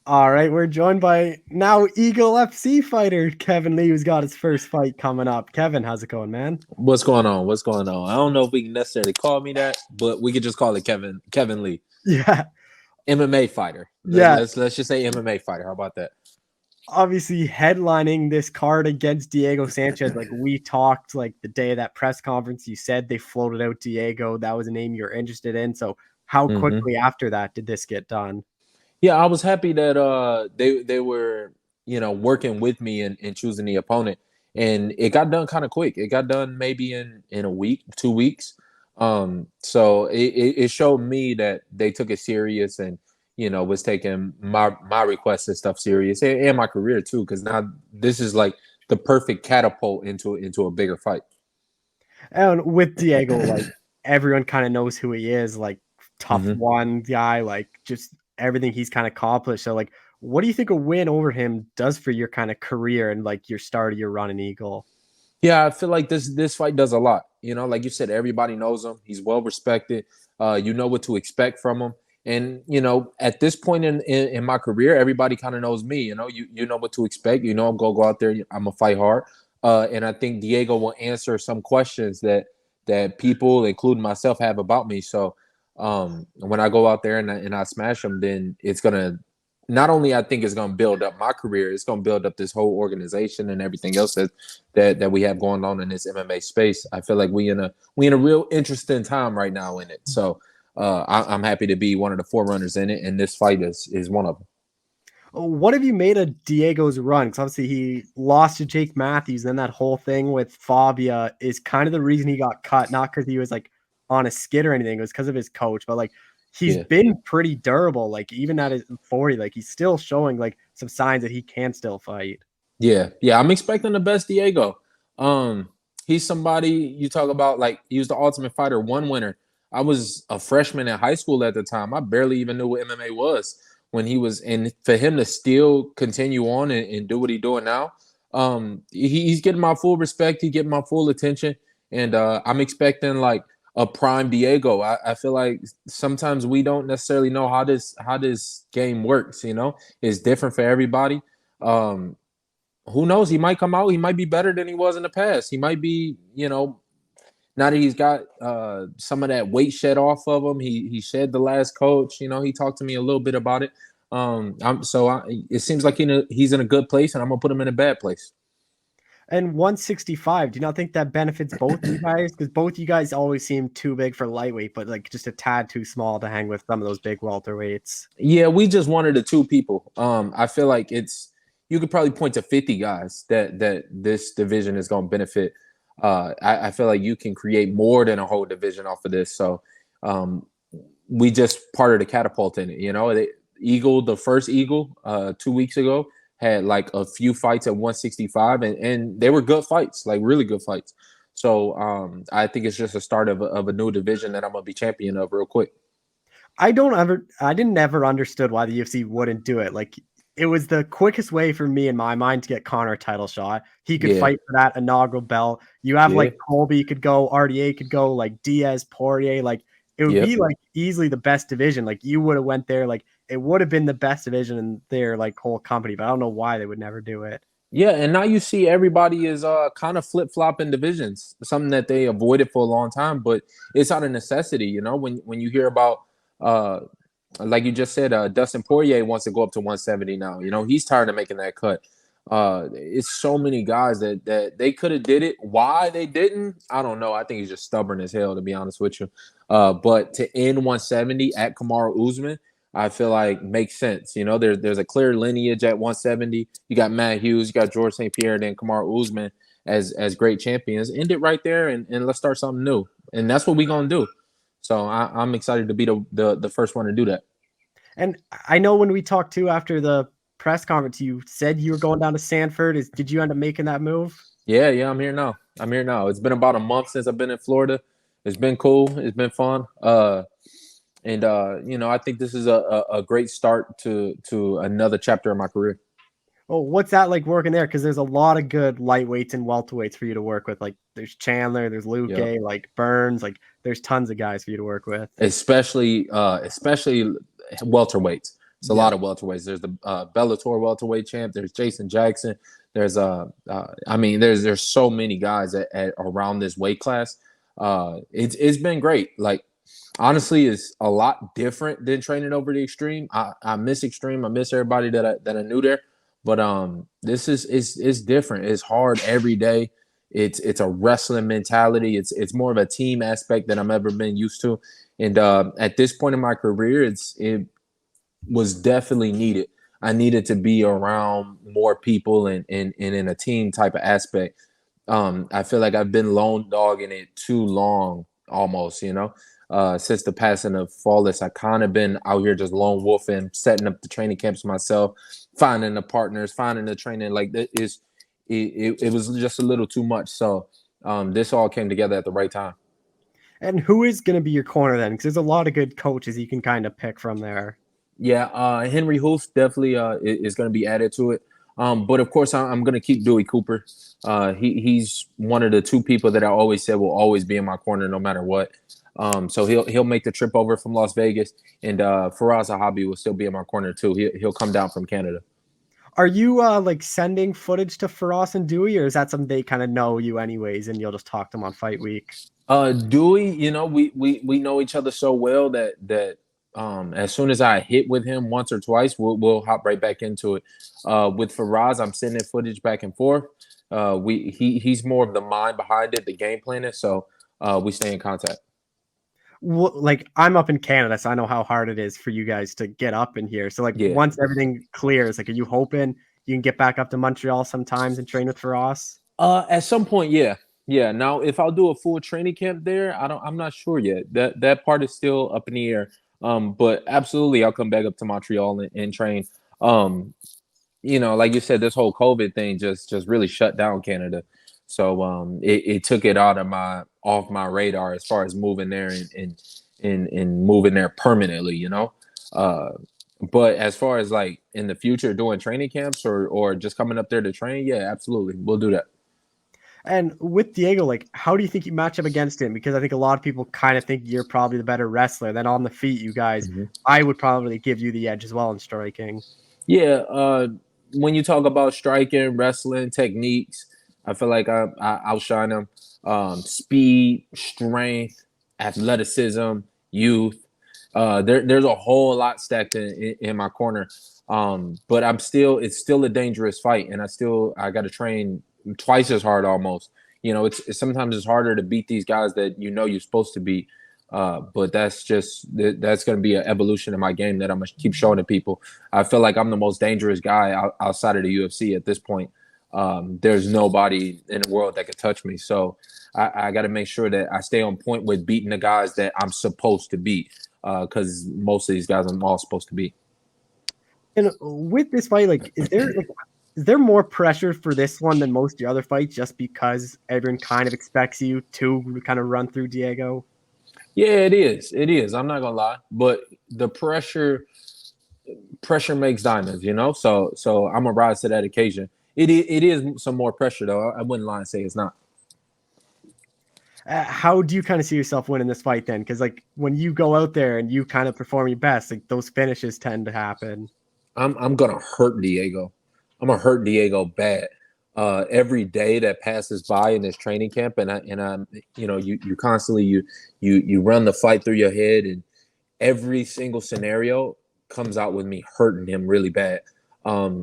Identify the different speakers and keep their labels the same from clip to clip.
Speaker 1: All right, we're joined by now Eagle FC fighter Kevin Lee, who's got his first fight coming up. Kevin, how's it going, man?
Speaker 2: What's going on? What's going on? I don't know if we can necessarily call me that, but we could just call it Kevin Lee,
Speaker 1: Yeah,
Speaker 2: MMA fighter. Let,
Speaker 1: yeah.
Speaker 2: let's let's just say MMA fighter. How about that?
Speaker 1: Obviously, headlining this card against Diego Sanchez. Like we talked, like the day of that press conference, you said they floated out Diego. That was a name you're interested in. So, how
Speaker 2: hmm
Speaker 1: quickly after that did this get done?
Speaker 2: Yeah, I was happy that they were working with me in choosing the opponent, and it got done kind of quick. It got done maybe in a week, 2 weeks. So it showed me that they took it serious and was taking my requests and stuff serious and my career too, because now this is like the perfect catapult into a bigger fight.
Speaker 1: And with Diego, like everyone kind of knows who he is, like tough
Speaker 2: hmm
Speaker 1: one guy, like just everything he's kind of accomplished. So, like, what do you think a win over him does for your kind of career and like your start of your run in Eagle?
Speaker 2: Yeah, I feel like this fight does a lot. Like you said, everybody knows him. He's well respected. You know what to expect from him. And at this point in my career, everybody kind of knows me. You know what to expect. I'm gonna go out there. I'm gonna fight hard. And I think Diego will answer some questions that people, including myself, have about me. So when I go out there and I smash him, then it's gonna not only I think it's gonna build up my career, it's gonna build up this whole organization and everything else that we have going on in this MMA space. I feel like we in a real interesting time right now in it. So I'm happy to be one of the forerunners in it, and this fight is one of them.
Speaker 1: What have you made of Diego's run? Because obviously he lost to Jake Matthews, then that whole thing with Fabia is kind of the reason he got cut, not because he was like on a skid or anything, it was because of his coach. But like he's
Speaker 2: Yeah,
Speaker 1: been pretty durable, like even at his 40, like he's still showing like some signs that he can still fight.
Speaker 2: yeah. I'm expecting the best Diego. Um, he's somebody you talk about like he was the Ultimate Fighter one winner. I was a freshman in high school at the time. I barely even knew what MMA was when he was, and for him to still continue on and do what he's doing now, he's getting my full respect. He's getting my full attention, and I'm expecting like a prime Diego. I feel like sometimes we don't necessarily know how this game works. It's different for everybody. Um, who knows? He might come out. He might be better than he was in the past. He might be, now that he's got some of that weight shed off of him. He shed the last coach. He talked to me a little bit about it. It seems like he's in a good place, and I'm gonna put him in a bad place.
Speaker 1: And 165, do you not think that benefits both you guys? Because both you guys always seem too big for lightweight, but like just a tad too small to hang with some of those big welterweights.
Speaker 2: Yeah, we just one of the two people. I feel like you could probably point to 50 guys that this division is going to benefit. I feel like you can create more than a whole division off of this. So um, we just part of the catapult in it. The first Eagle 2 weeks ago had like a few fights at 165, and they were good fights, like really good fights. So I think it's just a start of a new division that I'm gonna be champion of real quick.
Speaker 1: I didn't ever understood why the UFC wouldn't do it. Like it was the quickest way for me in my mind to get Connor a title shot. He could
Speaker 2: Yeah,
Speaker 1: fight for that inaugural belt. You have
Speaker 2: yeah,
Speaker 1: like Colby could go, RDA could go, like Diaz, Poirier, like it would be
Speaker 2: yep.
Speaker 1: like easily the best division. Like you would have went there, like it would have been the best division in their like whole company, but I don't know why they would never do it.
Speaker 2: Yeah, and now you see everybody is kind of flip flopping divisions, something that they avoided for a long time, but it's out of necessity. When you hear about uh like you just said, Dustin Poirier wants to go up to 170 now. He's tired of making that cut. It's so many guys that they could have did it. Why they didn't, I don't know. I think he's just stubborn as hell, to be honest with you. But to end 170 at Kamaru Usman, I feel like makes sense. There's a clear lineage at 170. You got Matt Hughes, you got George St. Pierre, then Kamaru Usman as great champions. End it right there, and let's start something new. And that's what we're gonna do. So I'm excited to be the first one to do that.
Speaker 1: And I know when we talked to after the press conference, you said you were going down to Sanford. Did you end up making that move?
Speaker 2: Yeah, I'm here now. It's been about a month since I've been in Florida. It's been cool. It's been fun. I think this is a great start to another chapter of my career.
Speaker 1: Oh, what's that like working there? Because there's a lot of good lightweights and welterweights for you to work with. Like there's Chandler, there's Luke,
Speaker 2: Yep.
Speaker 1: like Burns, like there's tons of guys for you to work with.
Speaker 2: Especially welterweights. It's a lot of welterweights. There's the Bellator welterweight champ. There's Jason Jackson. There's I mean, there's so many guys at around this weight class. It's been great. Like honestly, it's a lot different than training over the Extreme. I miss Extreme. I miss everybody that I knew there. But this is it's different. It's hard every day. It's a wrestling mentality. It's more of a team aspect than I've ever been used to. And at this point in my career, it was definitely needed. I needed to be around more people and in a team type of aspect. I feel like I've been lone dogging it too long, almost, since the passing of Flawless. I kind of been out here just lone wolfing, setting up the training camps myself, finding the partners, finding the training. Like it was just a little too much. So this all came together at the right time.
Speaker 1: And who is going to be your corner then? Because there's a lot of good coaches you can kind of pick from there.
Speaker 2: Yeah, Henry Hoof definitely is going to be added to it. But of course, I'm going to keep Dewey Cooper. He's one of the two people that I always said will always be in my corner no matter what. So he'll make the trip over from Las Vegas, and Faraz Zahabi will still be in my corner too. He'll come down from Canada.
Speaker 1: Are you like sending footage to Faraz and Dewey, or is that something they kind of know you anyways, and you'll just talk to them on fight week?
Speaker 2: Dewey, we know each other so well that as soon as I hit with him once or twice, we'll hop right back into it. With Faraz, I'm sending footage back and forth. He's more of the mind behind it, the game planning. So we stay in contact.
Speaker 1: Well, like I'm up in Canada, so I know how hard it is for you guys to get up in here. So like
Speaker 2: Yeah.
Speaker 1: once everything clears, like are you hoping you can get back up to Montreal sometimes and train with Faraz?
Speaker 2: At some point, yeah. Yeah. Now, if I'll do a full training camp there, I'm not sure yet. That part is still up in the air. But absolutely, I'll come back up to Montreal and train. Like you said, this whole COVID thing just really shut down Canada. So it took it off my radar as far as moving there and moving there permanently, But as far as like in the future doing training camps or just coming up there to train, yeah, absolutely. We'll do that.
Speaker 1: And with Diego, like how do you think you match up against him? Because I think a lot of people kind of think you're probably the better wrestler. Then on the feet, you guys, I would probably give you the edge as well in striking.
Speaker 2: Yeah, when you talk about striking, wrestling techniques, I feel like I outshine them. Speed, strength, athleticism, youth. There's a whole lot stacked in my corner. But it's still a dangerous fight, and I got to train twice as hard almost. It's sometimes it's harder to beat these guys that you're supposed to beat. But that's going to be an evolution in my game that I'm going to keep showing to people. I feel like I'm the most dangerous guy outside of the UFC at this point. There's nobody in the world that could touch me. So I got to make sure that I stay on point with beating the guys that I'm supposed to beat, because most of these guys I'm all supposed to beat.
Speaker 1: And with this fight, like, is there more pressure for this one than most of your other fights just because everyone kind of expects you to kind of run through Diego?
Speaker 2: Yeah, it is. It is. I'm not gonna lie, but the pressure makes diamonds, So I'm gonna rise to that occasion. It is some more pressure though. I wouldn't lie and say it's not.
Speaker 1: How do you kind of see yourself winning this fight then? Because like when you go out there and you kind of perform your best, like those finishes tend to happen.
Speaker 2: I'm gonna hurt Diego. I'm gonna hurt Diego bad. Every day that passes by in this training camp, and you constantly you run the fight through your head, and every single scenario comes out with me hurting him really bad.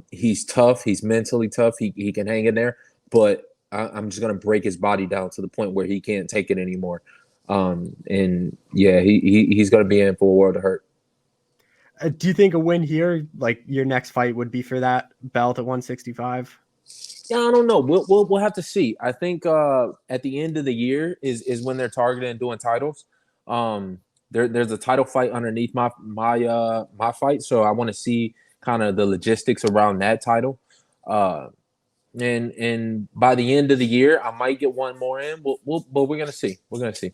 Speaker 2: He's tough. He's mentally tough. He can hang in there, but I'm just gonna break his body down to the point where he can't take it anymore. And yeah, he's gonna be in for a world of hurt.
Speaker 1: Do you think a win here, like your next fight, would be for that belt at 165?
Speaker 2: Yeah, I don't know. We'll have to see. I think at the end of the year is when they're targeting doing titles. There's a title fight underneath my fight, so I want to see kind of the logistics around that title. And by the end of the year, I might get one more in. But we're gonna see. We're gonna see.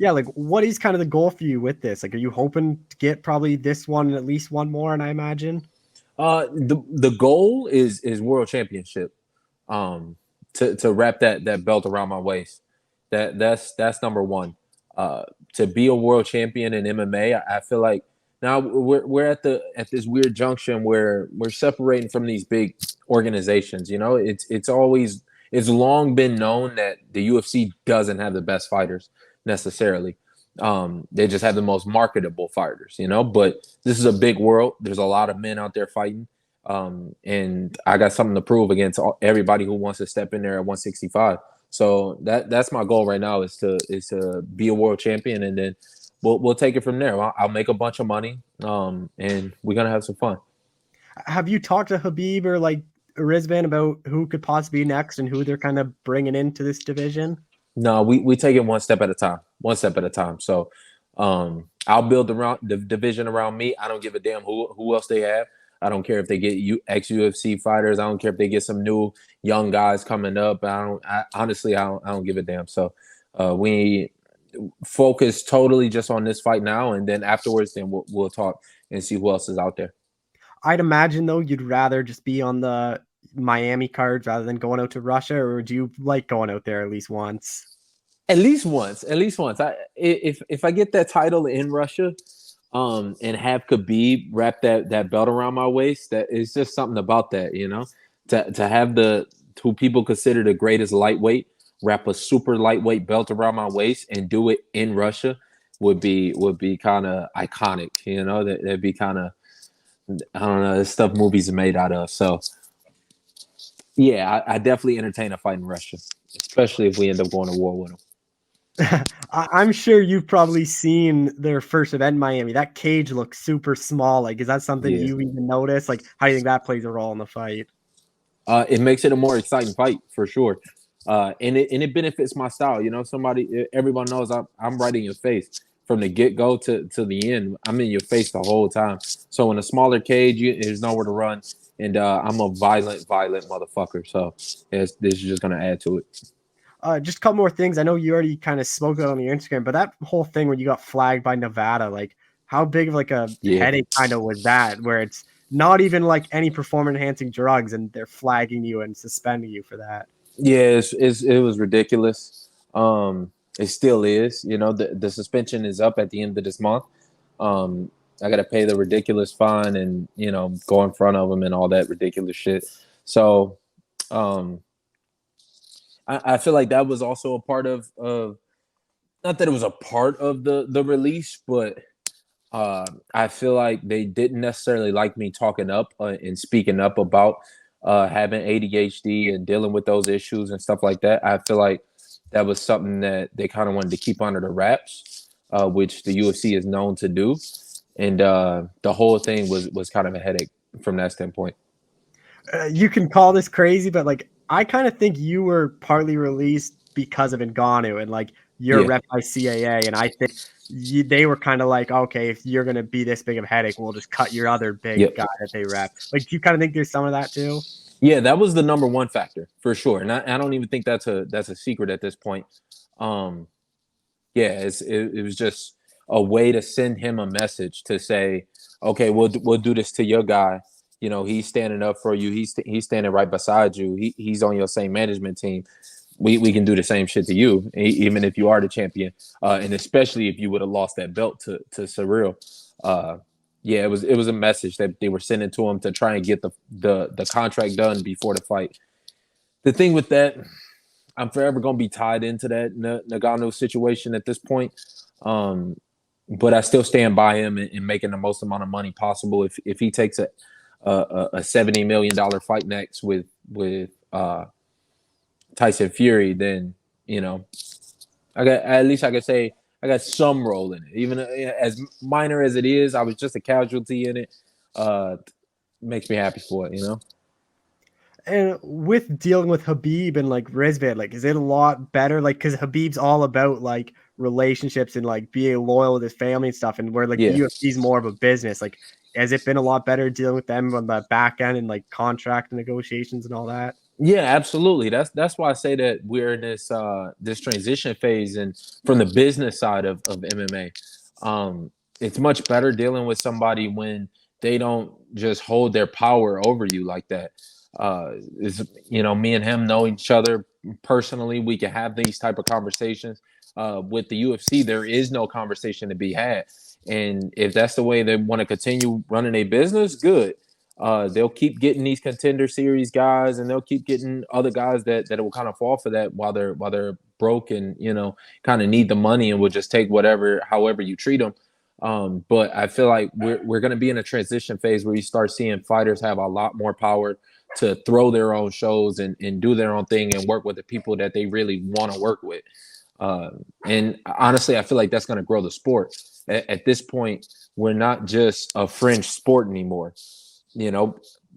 Speaker 1: Yeah, like what is kind of the goal for you with this? Like, are you hoping to get probably this one and at least one more? And I imagine.
Speaker 2: The goal is world championship. To wrap that belt around my waist. That's number one. To be a world champion in MMA, I feel like Now we're at this weird junction where we're separating from these big organizations. You know, it's long been known that the UFC doesn't have the best fighters necessarily. They just have the most marketable fighters, you know. But this is a big world. There's a lot of men out there fighting, and I got something to prove against everybody who wants to step in there at 165. So that's my goal right now is to be a world champion, and then we'll take it from there. I'll make a bunch of money, and we're gonna have some fun.
Speaker 1: Have you talked to Habib or like Rizvan about who could possibly be next and who they're kind of bringing into this division?
Speaker 2: No, we take it one step at a time, So, I'll build around the division around me. I don't give a damn who else they have. I don't care if they get ex UFC fighters. I don't care if they get some new young guys coming up. Honestly, I don't give a damn. So, we focus totally just on this fight now, and then afterwards, then we'll talk and see who else is out there.
Speaker 1: I'd imagine though you'd rather just be on the Miami cards rather than going out to Russia, or would you like going out there at least once?
Speaker 2: At least once. If I get that title in Russia, and have Khabib wrap that belt around my waist, that is just something about that, you know, to have the who people consider the greatest lightweight wrap a super lightweight belt around my waist and do it in Russia would be kind of iconic, you know. That'd be kind of, I don't know, this stuff movies are made out of. So yeah, I definitely entertain a fight in Russia, especially if we end up going to war with them.
Speaker 1: I'm sure you've probably seen their first event in Miami. That cage looks super small. Like, is that something
Speaker 2: Yeah.
Speaker 1: you even notice? Like, how do you think that plays a role in the fight?
Speaker 2: It makes it a more exciting fight for sure. And it benefits my style. You know, everyone knows I'm right in your face from the get go to the end. I'm in your face the whole time. So in a smaller cage, there's nowhere to run, and I'm a violent motherfucker. So this is just gonna add to it.
Speaker 1: Just a couple more things. I know you already kind of spoke out on your Instagram, but that whole thing when you got flagged by Nevada, like how big of like a
Speaker 2: Yeah.
Speaker 1: headache kind of was that? Where it's not even like any performance enhancing drugs, and they're flagging you and suspending you for that.
Speaker 2: Yeah, it was ridiculous. It still is. You know, the suspension is up at the end of this month. I got to pay the ridiculous fine and, you know, go in front of them and all that ridiculous shit. So, I feel like that was also a part of not that it was a part of the release, but I feel like they didn't necessarily like me talking up and speaking up about having ADHD and dealing with those issues and stuff like that. I feel like that was something that they kind of wanted to keep under the wraps, which the UFC is known to do. And the whole thing was kind of a headache from that standpoint.
Speaker 1: You can call this crazy, but like I kind of think you were partly released because of Ngannou and like you're
Speaker 2: Yeah.
Speaker 1: rep by CAA, and I think they were kind of like, okay, if you're gonna be this big of a headache, we'll just cut your other big
Speaker 2: Yep.
Speaker 1: guy that they rep. Like, do you kind of think there's some of that too?
Speaker 2: Yeah, that was the number one factor for sure, and I don't even think that's a secret at this point. Yeah, it was just a way to send him a message to say, okay, we'll do this to your guy. You know, he's standing up for you. He's standing right beside you. He's on your same management team. We can do the same shit to you, even if you are the champion, and especially if you would have lost that belt to Cyril. Yeah, it was a message that they were sending to him to try and get the contract done before the fight. The thing with that, I'm forever gonna be tied into that Nagano situation at this point. But I still stand by him in making the most amount of money possible. If he takes a $70 million fight next with Tyson Fury, then you know I could say I got some role in it, even as minor as it is. I was just a casualty in it. Makes me happy for it, you know.
Speaker 1: And with dealing with Habib and like Rizvan, like, is it a lot better? Like, because Habib's all about like relationships and like being loyal with his family and stuff, and where like the
Speaker 2: Yeah.
Speaker 1: UFC is more of a business. Like, has it been a lot better dealing with them on the back end and like contract negotiations and all that?
Speaker 2: Yeah, absolutely. That's why I say that we're in this transition phase, and from the business side of MMA, it's much better dealing with somebody when they don't just hold their power over you like that. Is, you know, me and him know each other personally. We can have these type of conversations. With the UFC, there is no conversation to be had. And if that's the way they want to continue running a business, good. They'll keep getting these contender series guys, and they'll keep getting other guys that will kind of fall for that while they're broke and kind of need the money and will just take however you treat them. But I feel like we're going to be in a transition phase where you start seeing fighters have a lot more power to throw their own shows and do their own thing and work with the people that they really want to work with. And honestly, I feel like that's going to grow the sport. At this point, we're not just a fringe sport anymore.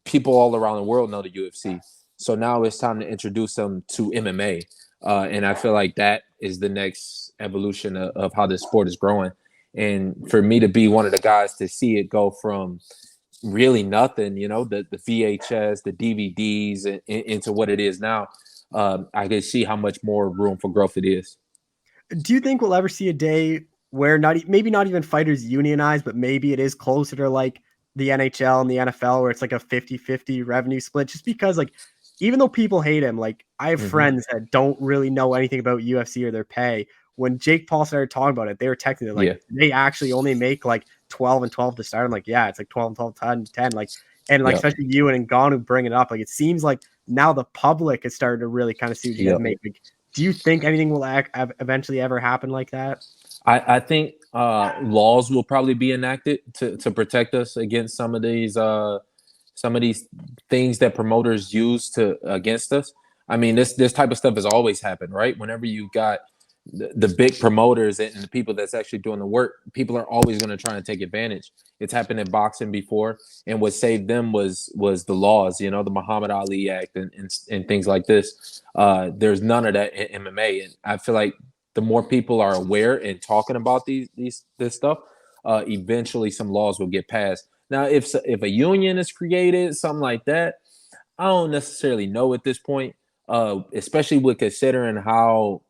Speaker 2: People all around the world know the UFC. So now it's time to introduce them to MMA. And I feel like that is the next evolution of how this sport is growing. And for me to be one of the guys to see it go from really nothing, the VHS, the DVDs, and into what it is now, I can see how much more room for growth it is.
Speaker 1: Do you think we'll ever see a day where maybe not even fighters unionize, but maybe it is closer to like the NHL and the NFL where it's like a 50-50 revenue split? Just because like, even though people hate him, like I have friends that don't really know anything about UFC or their pay. When Jake Paul started talking about it, they were texting it like they actually only make like 12 and 12 to start. I'm like, yeah, it's like 12 and 12, 10, 10. Like, and like, especially you and Ngannou bring it up. Like, it seems like now the public is starting to really kind of see what you guys make. Like, do you think anything will eventually ever happen like that?
Speaker 2: I think laws will probably be enacted to protect us against some of these things that promoters use against us. I mean, this type of stuff has always happened, right? Whenever you got the big promoters and the people that's actually doing the work, people are always going to try and take advantage. It's happened in boxing before, and what saved them was the laws, the Muhammad Ali Act and things like this. There's none of that in MMA, and I feel like the more people are aware and talking about this stuff, eventually some laws will get passed. Now, if a union is created, something like that, I don't necessarily know at this point, especially with considering how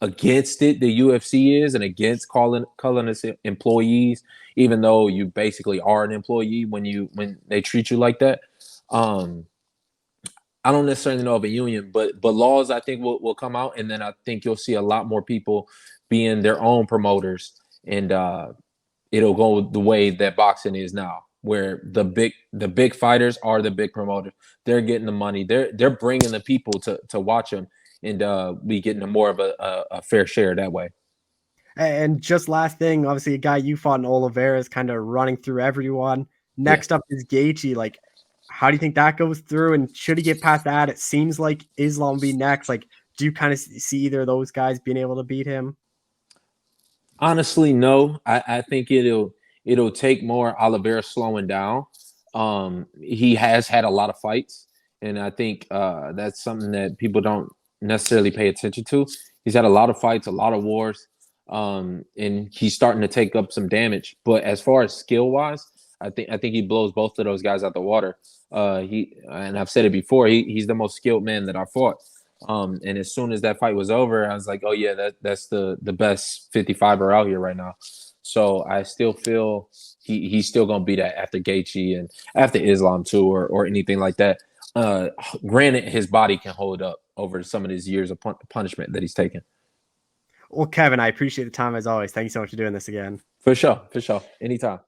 Speaker 2: against it the UFC is and against calling us employees, even though you basically are an employee when they treat you like that. I don't necessarily know of a union, but laws I think will come out, and then I think you'll see a lot more people being their own promoters, and it'll go the way that boxing is now, where the big fighters are the big promoters. They're getting the money. They're bringing the people to watch them. And we getting more of a fair share that way.
Speaker 1: And just last thing, obviously, a guy you fought in Oliveira is kind of running through everyone. Next up is Gaethje. Like, how do you think that goes through? And should he get past that? It seems like Islam will be next. Like, do you kind of see either of those guys being able to beat him?
Speaker 2: Honestly, no. I think it'll take more Oliveira slowing down. He has had a lot of fights, and I think that's something that people don't necessarily pay attention to. He's had a lot of fights, a lot of wars, and he's starting to take up some damage. But as far as skill wise, I think he blows both of those guys out the water. And I've said it before, he's the most skilled man that I fought. And as soon as that fight was over, I was like, oh yeah, that's the best 55er out here right now. So I still feel he's still gonna be that after Gaethje and after Islam too, or anything like that. Granted, his body can hold up over some of his years of punishment that he's taken.
Speaker 1: Well, Kevin, I appreciate the time as always. Thank you so much for doing this again.
Speaker 2: For sure. Anytime.